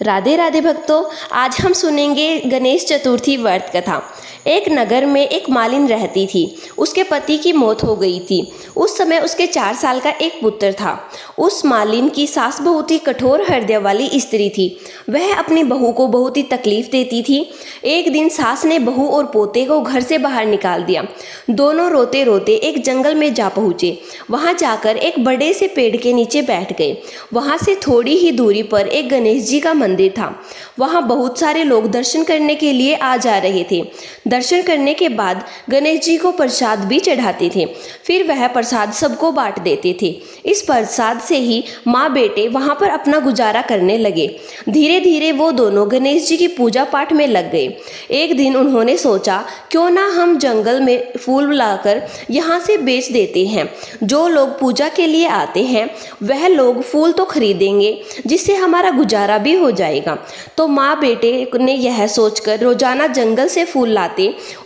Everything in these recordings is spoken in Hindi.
राधे राधे भक्तों, आज हम सुनेंगे गणेश चतुर्थी व्रत कथा। एक नगर में एक मालिन रहती थी। उसके पति की मौत हो गई थी। उस समय उसके 4 साल का एक पुत्र था। उस मालिन की सास बहुत ही कठोर हृदय वाली स्त्री थी। वह अपनी बहू को बहुत ही तकलीफ देती थी। एक दिन सास ने बहू और पोते को घर से बाहर निकाल दिया। दोनों रोते रोते एक जंगल में जा पहुँचे। वहाँ जाकर एक बड़े से पेड़ के नीचे बैठ गए। वहाँ से थोड़ी ही दूरी पर एक गणेश जी का मंदिर था। वहाँ बहुत सारे लोग दर्शन करने के लिए आ जा रहे थे। दर्शन करने के बाद गणेश जी को प्रसाद भी चढ़ाते थे। फिर वह प्रसाद सबको बांट देते थे। इस प्रसाद से ही माँ बेटे वहाँ पर अपना गुजारा करने लगे। धीरे धीरे वो दोनों गणेश जी की पूजा पाठ में लग गए। एक दिन उन्होंने सोचा, क्यों ना हम जंगल में फूल लाकर यहाँ से बेच देते हैं। जो लोग पूजा के लिए आते हैं वह लोग फूल तो खरीदेंगे, जिससे हमारा गुजारा भी हो जाएगा। तो माँ बेटे ने यह सोचकर रोजाना जंगल से फूल लाते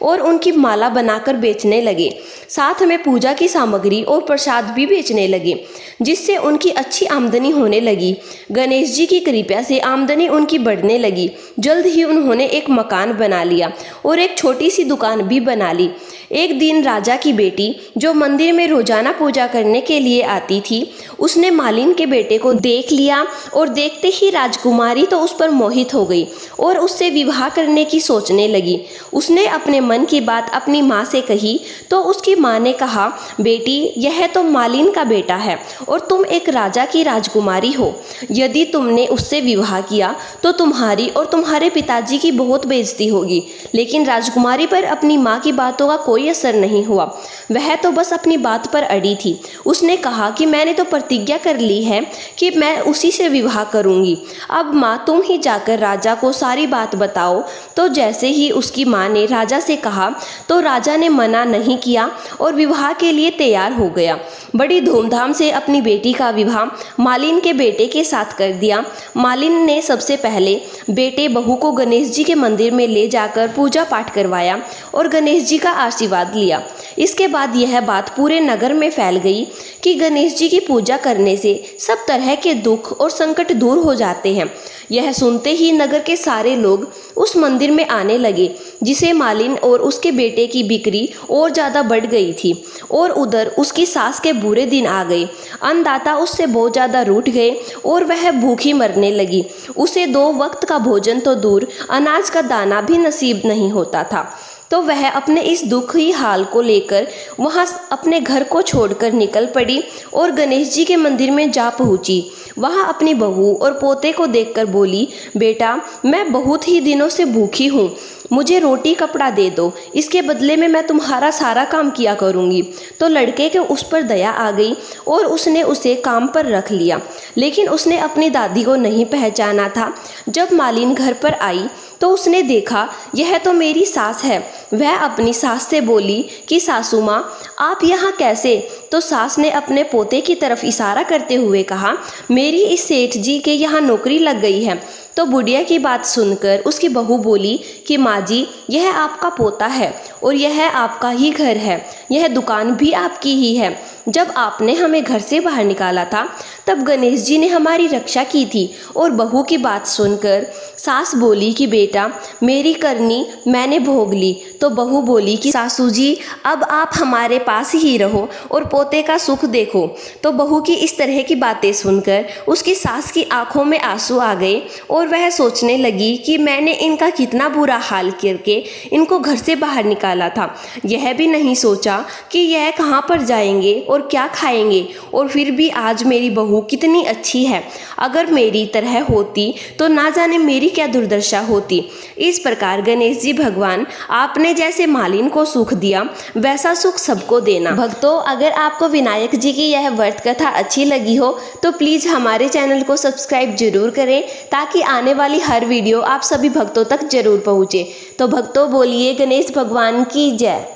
और उनकी माला बनाकर बेचने लगे। साथ में पूजा की सामग्री और प्रसाद भी बेचने लगे, जिससे उनकी अच्छी आमदनी होने लगी। गणेश जी की कृपा से आमदनी उनकी बढ़ने लगी। जल्द ही उन्होंने एक मकान बना लिया और एक छोटी सी दुकान भी बना ली। एक दिन राजा की बेटी, जो मंदिर में रोजाना पूजा करने के लिए आती थी, उसने मालिन के बेटे को देख लिया और देखते ही राजकुमारी तो उस पर मोहित हो गई और उससे विवाह करने की सोचने लगी। उसने अपने मन की बात अपनी माँ से कही तो उसकी माँ ने कहा, बेटी, यह तो मालिन का बेटा है और तुम एक राजा की राजकुमारी हो। यदि तुमने उससे विवाह किया तो तुम्हारी और तुम्हारे पिताजी की बहुत बेइज्जती होगी। लेकिन राजकुमारी पर अपनी माँ की बातों का कोई असर नहीं हुआ। वह तो बस अपनी बात पर अड़ी थी। उसने कहा कि मैंने तो प्रतिज्ञा कर ली है कि मैं उसी से विवाह करूंगी। अब माँ, तुम ही जाकर राजा को सारी बात बताओ। तो जैसे ही उसकी माँ ने राजा से कहा तो राजा ने मना नहीं किया और विवाह के लिए तैयार हो गया। बड़ी धूमधाम से अपनी बेटी का विवाह मालिन के बेटे के साथ कर दिया। मालिन ने सबसे पहले बेटे बहू को गणेश जी के मंदिर में ले जाकर पूजा पाठ करवाया और गणेश जी का आशीर्वाद लिया। इसके बाद यह बात पूरे नगर में फैल गई कि गणेश जी की पूजा करने से सब तरह के दुख और संकट दूर हो जाते हैं। यह सुनते ही नगर के सारे लोग उस मंदिर में आने लगे, जिसे मालिन और उसके बेटे की बिक्री और ज़्यादा बढ़ गई थी। और उधर उसकी सास के बुरे दिन आ गए। अन्नदाता उससे बहुत ज़्यादा रूठ गए और वह भूखी मरने लगी। उसे 2 वक्त का भोजन तो दूर, अनाज का दाना भी नसीब नहीं होता था। तो वह अपने इस दुखी हाल को लेकर वहाँ अपने घर को छोड़कर निकल पड़ी और गणेश जी के मंदिर में जा पहुँची। वहाँ अपनी बहू और पोते को देखकर बोली, बेटा, मैं बहुत ही दिनों से भूखी हूँ। मुझे रोटी कपड़ा दे दो, इसके बदले में मैं तुम्हारा सारा काम किया करूँगी। तो लड़के के उस पर दया आ गई और उसने उसे काम पर रख लिया। लेकिन उसने अपनी दादी को नहीं पहचाना था। जब मालिन घर पर आई तो उसने देखा, यह तो मेरी सास है। वह अपनी सास से बोली कि सासू माँ, आप यहाँ कैसे? तो सास ने अपने पोते की तरफ इशारा करते हुए कहा, मेरी इस सेठ जी के यहाँ नौकरी लग गई है। तो बुढ़िया की बात सुनकर उसकी बहू बोली कि माँ जी, यह आपका पोता है और यह आपका ही घर है। यह दुकान भी आपकी ही है। जब आपने हमें घर से बाहर निकाला था तब गणेश जी ने हमारी रक्षा की थी। और बहू की बात सुनकर सास बोली कि बेटा, मेरी करनी मैंने भोग ली। तो बहू बोली कि सासू जी, अब आप हमारे पास ही रहो और पोते का सुख देखो। तो बहू की इस तरह की बातें सुनकर उसकी सास की आंखों में आंसू आ गए और वह सोचने लगी कि मैंने इनका कितना बुरा हाल करके इनको घर से बाहर निकाला था। यह भी नहीं सोचा कि यह कहाँ पर जाएंगे और क्या खाएंगे। और फिर भी आज मेरी बहू कितनी अच्छी है। अगर मेरी तरह होती तो ना जाने मेरी क्या दुर्दशा होती। इस प्रकार गणेश जी भगवान, आपने जैसे मालिन को सुख दिया वैसा सुख सबको देना। भक्तों, अगर आपको विनायक जी की यह व्रत कथा अच्छी लगी हो तो प्लीज़ हमारे चैनल को सब्सक्राइब जरूर करें, ताकि आने वाली हर वीडियो आप सभी भक्तों तक जरूर पहुँचे। तो भक्तों, बोलिए गणेश भगवान की जय।